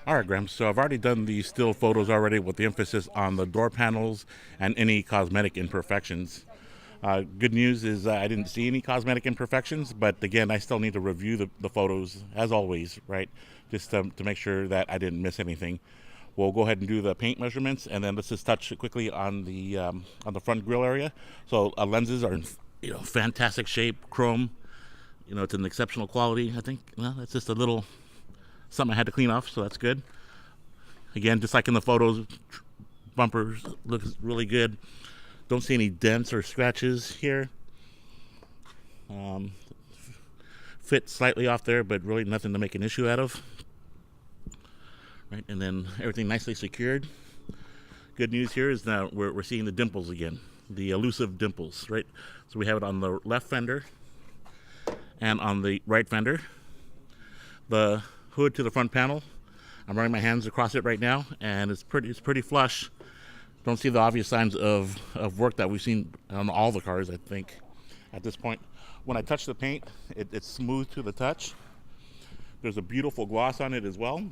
All right, Graham. So I've already done the still photos already with the emphasis on the door panels and any cosmetic imperfections. Good news is I didn't see any cosmetic imperfections, but again, I still need to review the photos as always, right? Just to make sure that I didn't miss anything. We'll go ahead and do the paint measurements, and then let's just touch quickly on the front grille area. So lenses are in fantastic shape, chrome. It's an exceptional quality. I think that's just a little something I had to clean off, so that's good. Again, just like in the photos, bumpers looks really good. Don't see any dents or scratches here. Um, Fit slightly off there, but really nothing to make an issue out of. Right, and then everything nicely secured. Good news here is now we're seeing the dimples again, the elusive dimples, right? So we have it on the left fender and on the right fender. The hood to the front panel, I'm running my hands across it right now, and it's pretty flush. Don't see the obvious signs of work that we've seen on all the cars, I think, at this point. When I touch the paint, it's smooth to the touch. There's a beautiful gloss on it as well.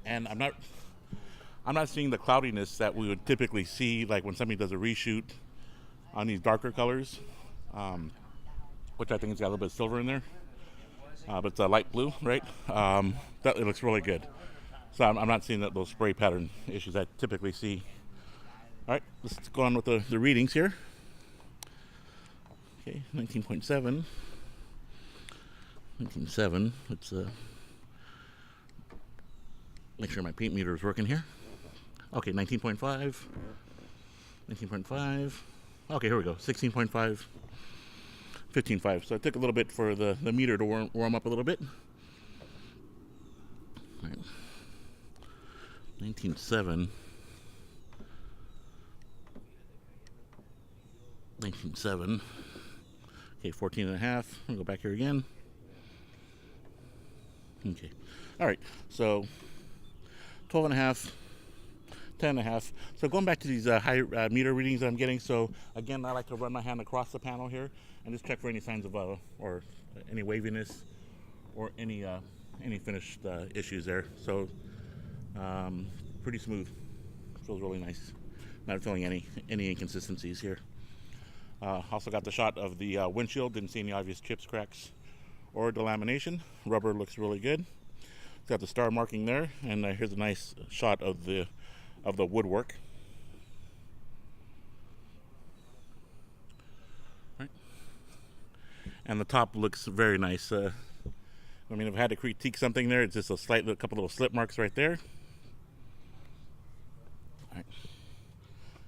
And I'm not seeing the cloudiness that we would typically see, like when somebody does a reshoot on these darker colors, which I think has got a little bit of silver in there. But it's a light blue, right? It looks really good. So I'm not seeing those spray pattern issues I typically see. All right, let's go on with the readings here. Okay, 19.7. 19.7. Let's make sure my paint meter is working here. Okay, 19.5. 19.5. Okay, here we go. 16.5. 15.5. So it took a little bit for the meter to warm up a little bit. All right. 19.7. 19.7. Okay, 14 and a half. I'll go back here again. Okay. All right. So 12 and a half. 10 and a half. So going back to these high meter readings that I'm getting. So again, I like to run my hand across the panel here and just check for any signs of or any waviness or any finished issues there. So pretty smooth. Feels really nice. Not feeling any inconsistencies here. Also got the shot of the windshield. Didn't see any obvious chips, cracks, or delamination. Rubber looks really good. It's got the star marking there, and here's a nice shot of the woodwork. Right. And the top looks very nice. I mean, if I had to critique something there, it's just a couple little slip marks right there. All right.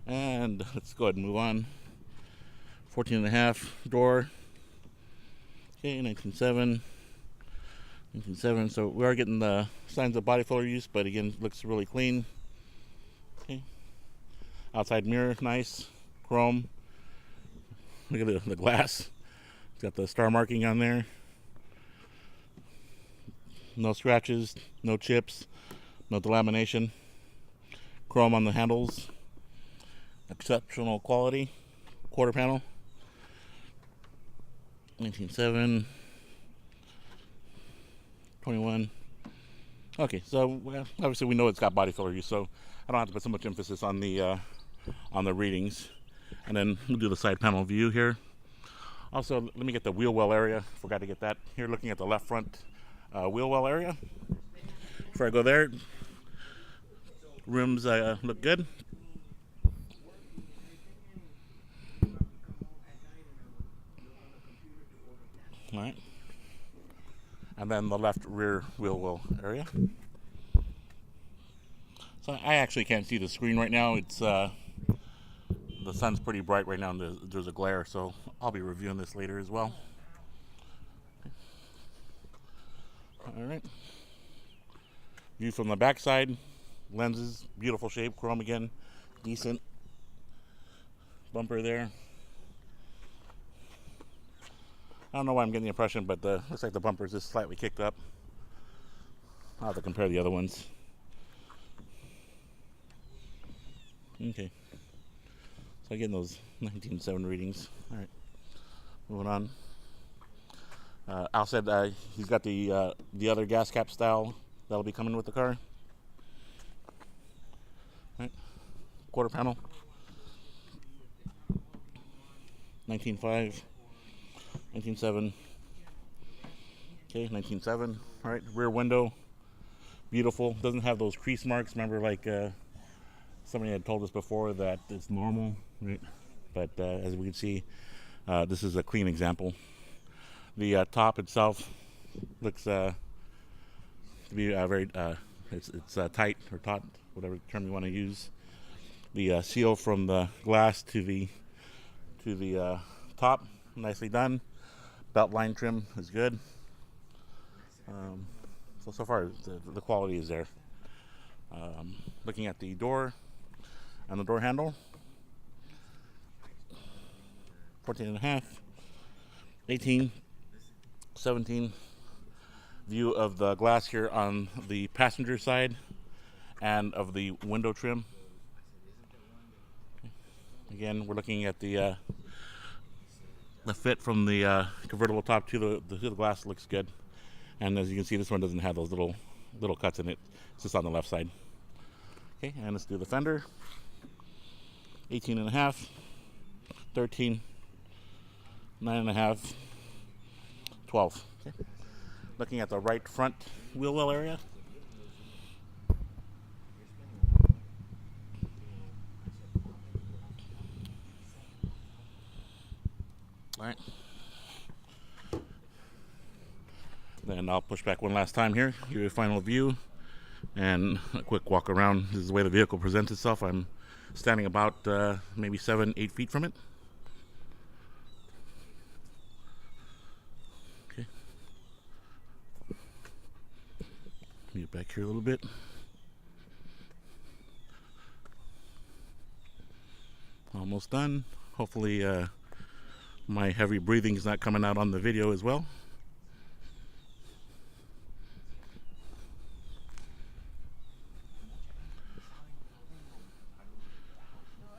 And let's go ahead and move on. 14 and a half door. Okay, 19.7. 19.7. So we are getting the signs of body filler use, but again, looks really clean. Okay. Outside mirror, nice. Chrome. Look at the glass. It's got the star marking on there. No scratches, no chips, no delamination. Chrome on the handles. Exceptional quality. Quarter panel. 19.7. 21. Okay, so obviously we know it's got body filler use, so I don't have to put so much emphasis on the readings. And then we'll do the side panel view here. Also, let me get the wheel well area. Forgot to get that. Here, looking at the left front wheel well area. Before I go there, rims look good. All right. And then the left rear wheel well area. So I actually can't see the screen right now. It's the sun's pretty bright right now, and there's a glare, so I'll be reviewing this later as well. All right. View from the back side. Lenses, beautiful shape. Chrome again, decent. Bumper there. I don't know why I'm getting the impression, but looks like the bumper is just slightly kicked up. I'll have to compare the other ones. Okay. So again, those 19.7 readings. All right. Moving on. Al said he's got the other gas cap style That'll be coming with the car. Right. Quarter panel. 19.5. 19.7. Okay, 19.7. All right, rear window. Beautiful. Doesn't have those crease marks. Remember, like somebody had told us before that it's normal, right? But as we can see, this is a clean example. The top itself looks to be very it's tight or taut, whatever term you want to use. The seal from the glass to the top, nicely done. Belt line trim is good. So far the quality is there. Looking at the door and the door handle, 14.5, 18, 17. View of the glass here on the passenger side and of the window trim. Again, we're looking at the fit from the convertible top to the glass. Looks good, and as you can see, this one doesn't have those little cuts in it. It's just on the left side. Okay, and let's do the fender. 18.5, 13, 9.5, 12. Okay. Looking at the right front wheel well area. All right. Then I'll push back one last time here, give you a final view and a quick walk around. This is the way the vehicle presents itself. I'm standing about maybe 7-8 feet from it. Okay. Get back here a little bit. Almost done. Hopefully my heavy breathing is not coming out on the video as well.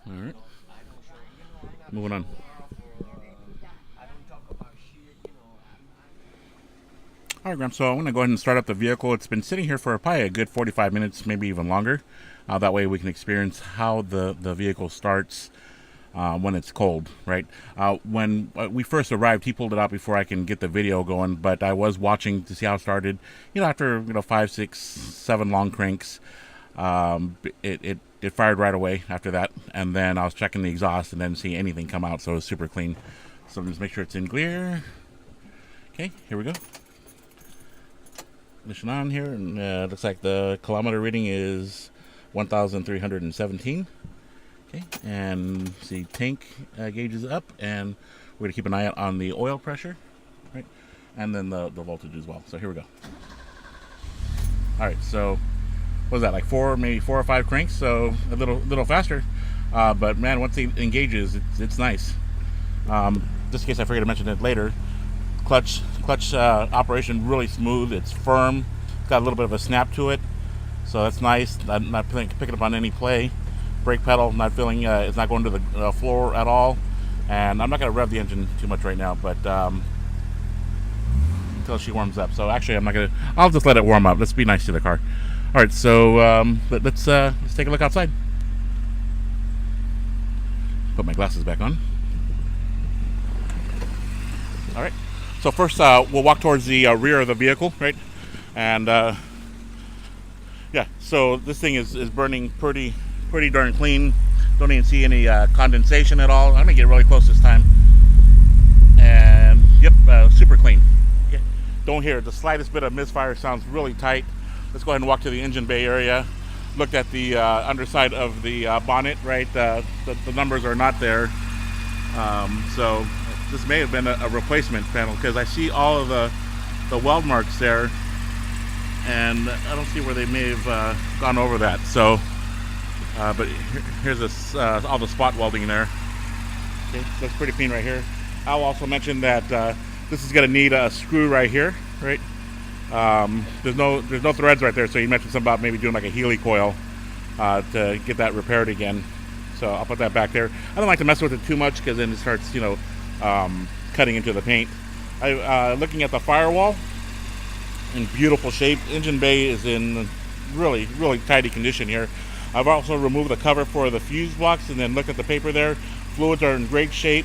All right, moving on. All right, Graham, so I'm going to go ahead and start up the vehicle. It's been sitting here for probably a good 45 minutes, maybe even longer. That way we can experience how the vehicle starts when it's cold, right? When we first arrived, he pulled it out before I can get the video going, but I was watching to see how it started. After 5, 6, 7 long cranks, it fired right away after that, and then I was checking the exhaust and didn't see anything come out, so it was super clean. So just make sure it's in gear. Okay, here we go. Ignition on here, and looks like the kilometer reading is 1,317. Okay, and see tank gauge is up, and we're gonna keep an eye out on the oil pressure, right, and then the voltage as well. So here we go. All right, so what was that, like maybe 4 or 5 cranks? So a little faster, but man, once it engages, it's nice. Just in case I forget to mention it later, clutch operation really smooth. It's firm. It's got a little bit of a snap to it, so that's nice. I'm not picking up on any play. Brake pedal, not feeling it's not going to the floor at all. And I'm not going to rev the engine too much right now, but until she warms up. So actually, I'll just let it warm up. Let's be nice to the car. All right, so let's take a look outside. Put my glasses back on. All right. So first, we'll walk towards the rear of the vehicle, right? And yeah, so this thing is burning pretty darn clean. Don't even see any condensation at all. I'm gonna get really close this time. And yep, super clean. Okay. Don't hear the slightest bit of misfire. Sounds really tight. Let's go ahead and walk to the engine bay area. Looked at the underside of the bonnet, right? The numbers are not there. So this may have been a replacement panel, because I see all of the weld marks there, and I don't see where they may have gone over that. So, but here's all the spot welding there. Okay, so it's pretty clean right here. I'll also mention that this is going to need a screw right here, right? There's no threads right there, so you mentioned something about maybe doing like a Healy coil to get that repaired again. So I'll put that back there. I don't like to mess with it too much, because then it starts, cutting into the paint. Looking at the firewall, in beautiful shape. Engine bay is in really, really tidy condition here. I've also removed the cover for the fuse box and then looked at the paper there. Fluids are in great shape.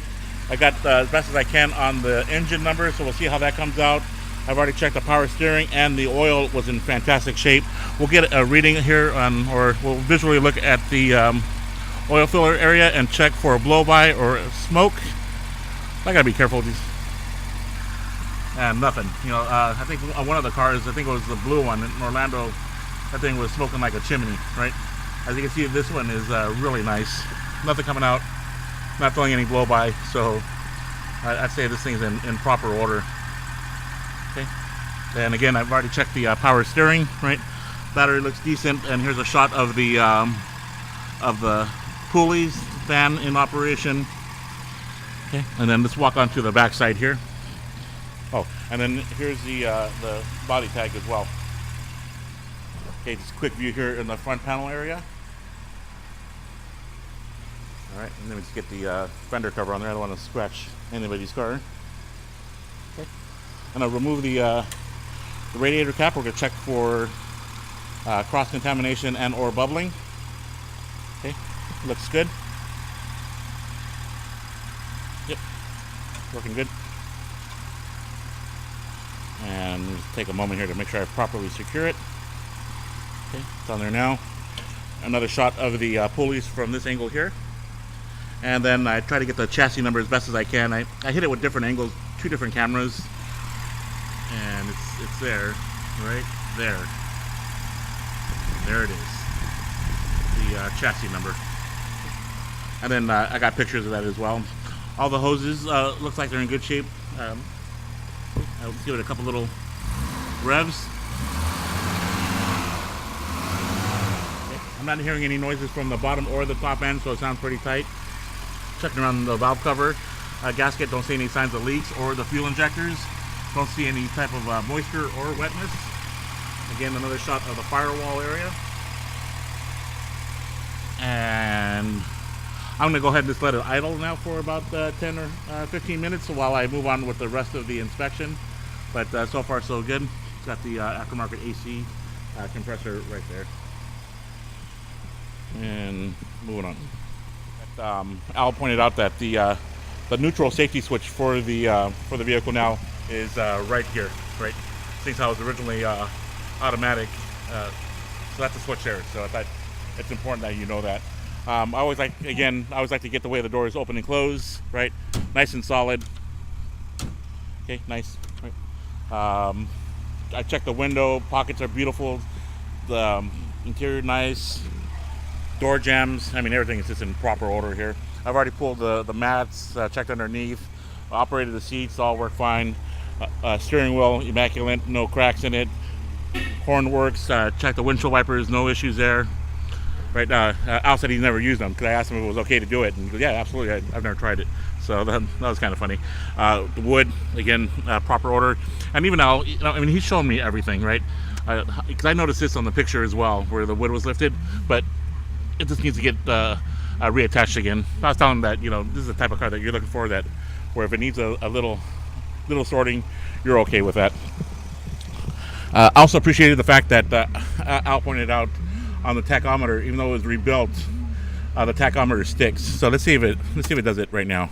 I got as best as I can on the engine number, so we'll see how that comes out. I've already checked the power steering, and the oil was in fantastic shape. We'll get a reading here or we'll visually look at the oil filler area and check for blow-by or smoke. I gotta be careful with these. And nothing. I think one of the cars, I think it was the blue one in Orlando, that thing was smoking like a chimney, right? As you can see, this one is really nice. Nothing coming out, not throwing any blow-by, so I'd say this thing's in proper order. Okay. And again, I've already checked the power steering, right? Battery looks decent, and here's a shot of the pulleys, fan in operation. Okay, and then let's walk onto the back side here. Oh, and then here's the body tag as well. Okay, just a quick view here in the front panel area. All right, and then we just get the fender cover on there. I don't want to scratch anybody's car. Okay, and I'll remove the radiator cap. We're going to check for cross-contamination and or bubbling. Okay, looks good. Yep, working good. And just take a moment here to make sure I properly secure it. Okay, it's on there now. Another shot of the pulleys from this angle here. And then I try to get the chassis number as best as I can. I hit it with different angles, 2 different cameras. And it's there, right there. There it is. The chassis number. And then I got pictures of that as well. All the hoses looks like they're in good shape. I'll give it a couple little revs. Okay. I'm not hearing any noises from the bottom or the top end, so it sounds pretty tight. Checking around the valve cover. Gasket, don't see any signs of leaks, or the fuel injectors. Don't see any type of moisture or wetness. Again, another shot of the firewall area. And I'm going to go ahead and just let it idle now for about 10 or 15 minutes while I move on with the rest of the inspection. But so far so good. It's got the aftermarket AC compressor right there. And moving on. Al pointed out that the neutral safety switch for the vehicle now is right here. Right, since I was originally automatic, so that's a switch there. So I thought it's important that you know that. I always like to get the way the doors open and close, right? Nice and solid. Okay, nice. Right. I checked the window, pockets are beautiful. The interior nice. Door jambs, I mean everything is just in proper order here. I've already pulled the mats, checked underneath, operated the seats, all work fine. Steering wheel, immaculate, no cracks in it. Horn works, checked the windshield wipers, no issues there. Right, Al said he's never used them because I asked him if it was okay to do it, and he goes, yeah, absolutely, I've never tried it. So that was kind of funny. The wood, again, proper order. And even Al, he's shown me everything, right? Because I noticed this on the picture as well, where the wood was lifted, but it just needs to get reattached again. I was telling him that, this is the type of car that you're looking for, that where if it needs a little sorting, you're okay with that. I also appreciated the fact that Al pointed out on the tachometer, even though it was rebuilt, the tachometer sticks. So let's see if it does it right now.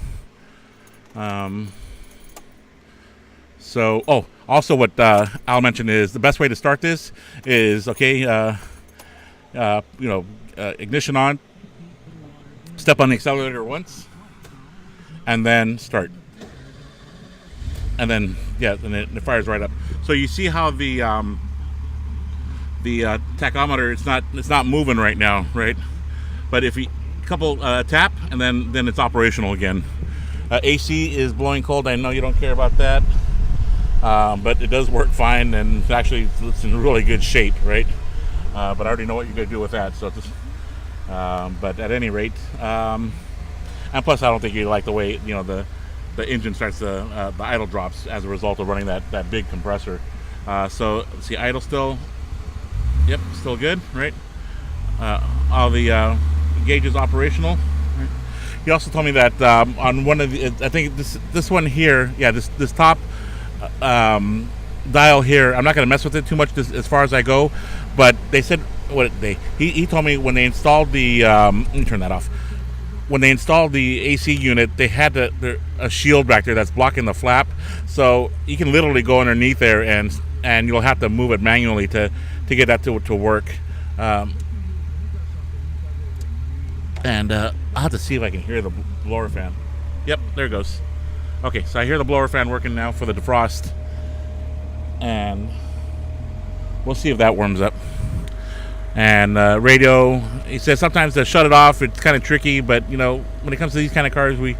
Also what Al mentioned is the best way to start this is ignition on, step on the accelerator once, and then start. And then it fires right up. So you see how the tachometer, it's not moving right now, right? But if you couple tap, and then it's operational again. AC is blowing cold. I know you don't care about that, but it does work fine, and actually it's in really good shape, right? But I already know what you're going to do with that. So just, but at any rate, and plus I don't think you like the way the engine starts the idle drops as a result of running that big compressor. So see, idle still. Yep, still good, right? All the gauges operational. Right. He also told me that on one of the, I think this one here, yeah, this top dial here. I'm not going to mess with it too much as far as I go, but they said he told me when they installed the let me turn that off. When they installed the AC unit, they had a shield back there that's blocking the flap, so you can literally go underneath there and you'll have to move it manually to get that to work. And I'll have to see if I can hear the blower fan. Yep, there it goes. Okay, so I hear the blower fan working now for the defrost, and we'll see if that warms up. And radio, he says sometimes to shut it off, it's kind of tricky, but you know, when it comes to these kind of cars, maybe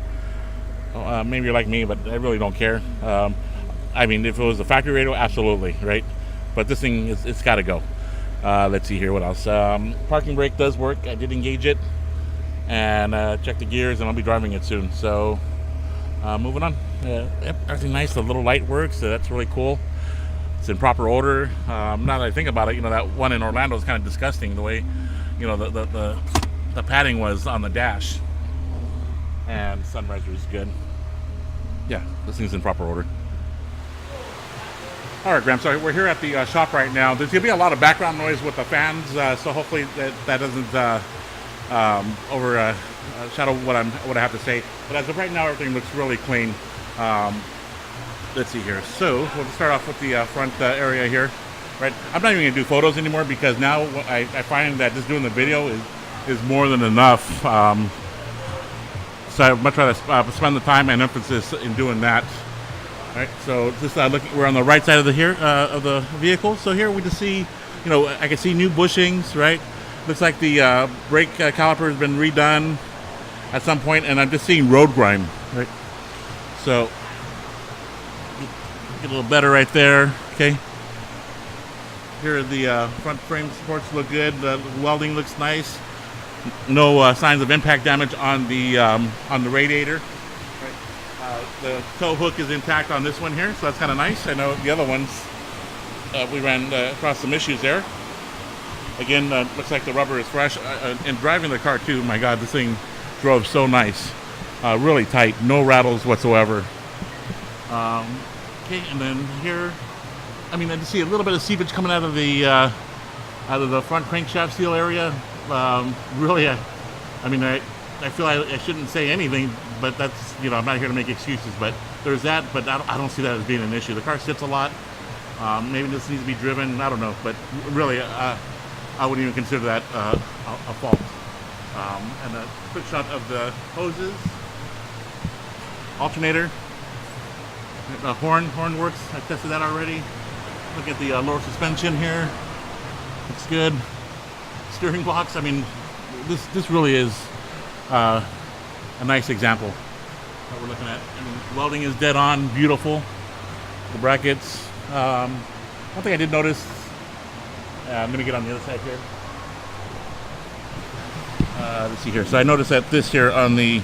you're like me, but I really don't care. I mean, if it was a factory radio, absolutely, right? But this thing, it's got to go. Let's see here, what else? Parking brake does work. I did engage it and check the gears, and I'll be driving it soon. So moving on. Yep, everything nice. The little light works, so that's really cool. It's in proper order. Now that I think about it, you know, that one in Orlando is kind of disgusting, the way, you know, the padding was on the dash. And sunriser is good. Yeah, this thing's in proper order. All right, Graham, so we're here at the shop right now. There's going to be a lot of background noise with the fans, so hopefully that doesn't overshadow what I have to say. But as of right now, everything looks really clean. Let's see here. So we'll start off with the front area here. Right, I'm not even going to do photos anymore because now I find that just doing the video is more than enough. So I'd much rather spend the time and emphasis in doing that. All right, so just looking, we're on the right side of the vehicle. So here we just see, you know, I can see new bushings. Right, looks like the brake caliper has been redone at some point, and I'm just seeing road grime. Right, so get a little better right there. Okay. Here the front frame supports look good. The welding looks nice. No signs of impact damage on the radiator. The tow hook is intact on this one here, so that's kind of nice. I know the other ones we ran across some issues there. Again, looks like the rubber is fresh. And driving the car too, my God, this thing drove so nice. Really tight, no rattles whatsoever. Okay, and then here, I mean, I just see a little bit of seepage coming out of the front crankshaft seal area. Really, I mean, I feel I shouldn't say anything, but that's, you know, I'm not here to make excuses, but there's that, but I don't see that as being an issue. The car sits a lot. Maybe this needs to be driven. I don't know, but really, I wouldn't even consider that a fault. And a quick shot of the hoses, alternator, the horn works. I tested that already. Look at the lower suspension here. Looks good. Steering blocks. I mean, this really is a nice example that we're looking at. I mean, welding is dead on, beautiful. The brackets. One thing I did notice. I'm going to get on the other side here. Let's see here. So I noticed that this here on the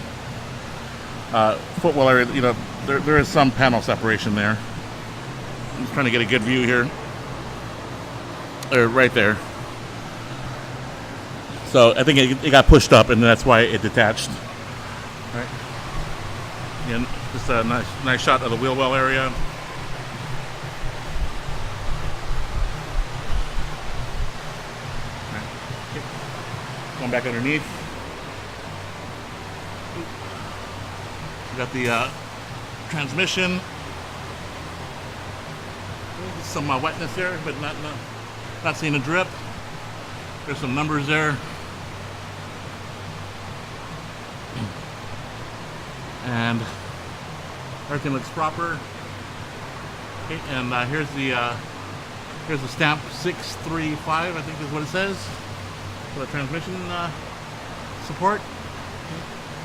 footwell area, you know, there is some panel separation there. I'm just trying to get a good view here. Right there. So I think it got pushed up, and that's why it detached. All right. Again, just a nice shot of the wheel well area. All right. Okay. Going back underneath. We got the transmission. Some wetness there, but not seeing a drip. There's some numbers there. And everything looks proper. Okay, and here's the stamp 635, I think is what it says, for the transmission support.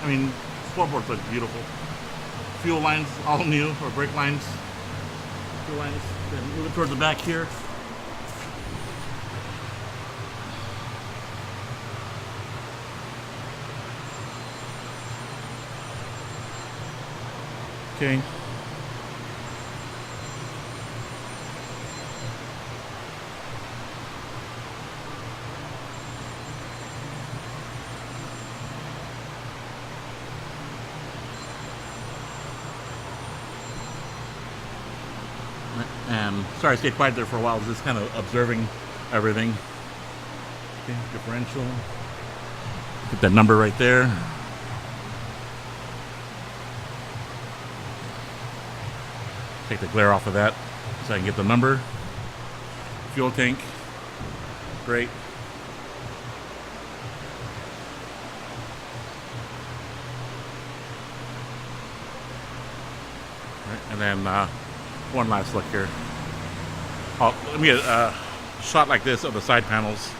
I mean, floorboards look beautiful. Fuel lines all new, or brake lines. Fuel lines. Then move it towards the back here. Okay. And sorry I stayed quiet there for a while. Just kind of observing everything. Okay, differential. Get that number right there. Take the glare off of that so I can get the number. Fuel tank. Great. Right, and then one last look here. Oh, let me get a shot like this of the side panels.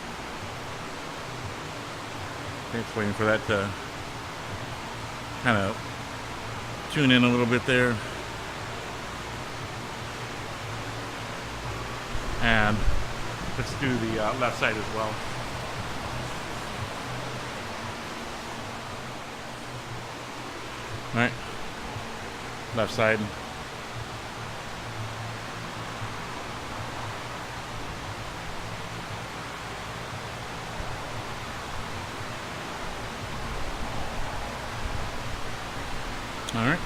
Okay, just waiting for that to kind of tune in a little bit there. And let's do the left side as well. All right, left side. All right.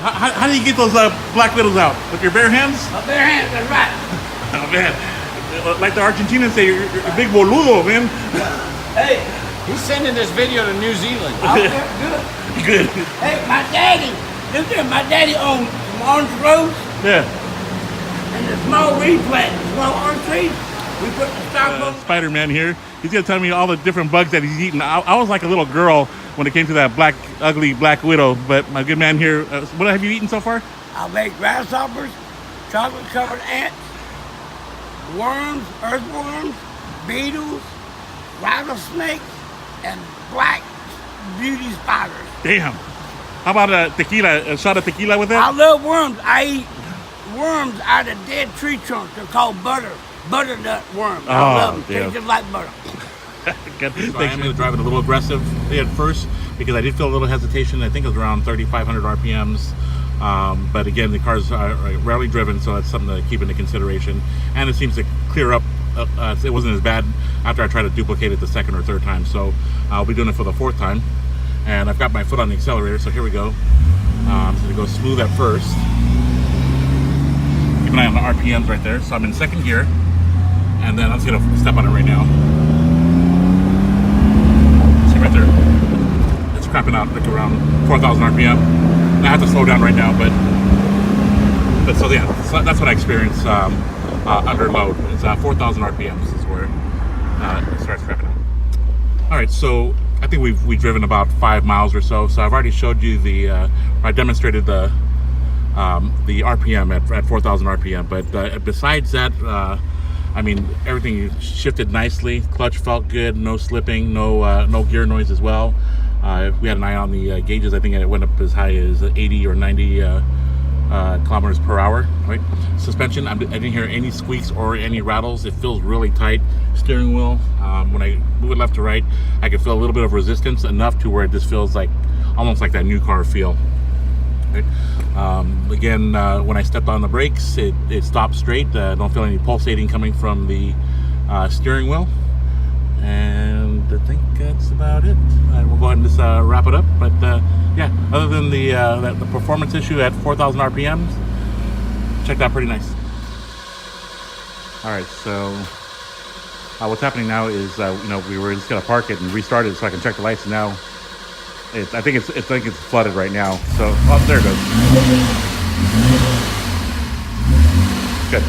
How do you get those black widows out? With your bare hands? My bare hands, that's right. Oh man, like the Argentinians say, you're a big boludo, man. Hey, He's sending this video to New Zealand. out there, good. Good. Hey, my daddy, look there, my daddy owned some orange groves Yeah. and the small weed plant, small orange trees. We put the styrofoam. Spider-Man here. He's gonna tell me all the different bugs that he's eaten. I was like a little girl when it came to that ugly black widow. But my good man here, what have you eaten so far? I made grasshoppers, chocolate-covered ants, worms, earthworms, beetles, rattlesnakes, and black beauty spiders. Damn. How about a shot of tequila with I it? love worms. I eat worms out of dead tree trunks. They're called butternut worms. I love them. damn. Taste just like butter. Good. So I am going to drive it a little aggressively at first because I did feel a little hesitation. I think it was around 3,500 RPMs. But again, the car's rarely driven, so that's something to keep into consideration. And it seems to clear up. It wasn't as bad after I tried to duplicate it the second or third time. So I'll be doing it for the fourth time. And I've got my foot on the accelerator, so here we go. I'm going to go smooth at first. Keep an eye on the RPMs right there. So I'm in second gear. And then I'm just going to step on it right now. See right there. It's crapping out like around 4,000 RPM. I have to slow down right now, but so yeah, so that's what I experience under load. It's 4,000 RPMs is where it starts crapping out. All right, so I think we've driven about 5 miles or so. So I've already showed you I demonstrated the RPM at 4,000 RPM. But besides that, I mean, everything shifted nicely. Clutch felt good. No slipping. No gear noise as well. We had an eye on the gauges. I think it went up as high as 80 or 90 kilometers per hour. Right. Suspension. I didn't hear any squeaks or any rattles. It feels really tight. Steering wheel. When I move it left to right, I can feel a little bit of resistance, enough to where it just feels like almost like that new car feel. Right. Again, when I stepped on the brakes, it stopped straight. Don't feel any pulsating coming from the steering wheel. And I think that's about it. We'll go ahead and just wrap it up. But yeah, other than the performance issue at 4,000 RPMs, checked out pretty nice. All right, so what's happening now is we were just gonna park it and restart it so I can check the lights. And now I think it's flooded right now. So there it goes. Good.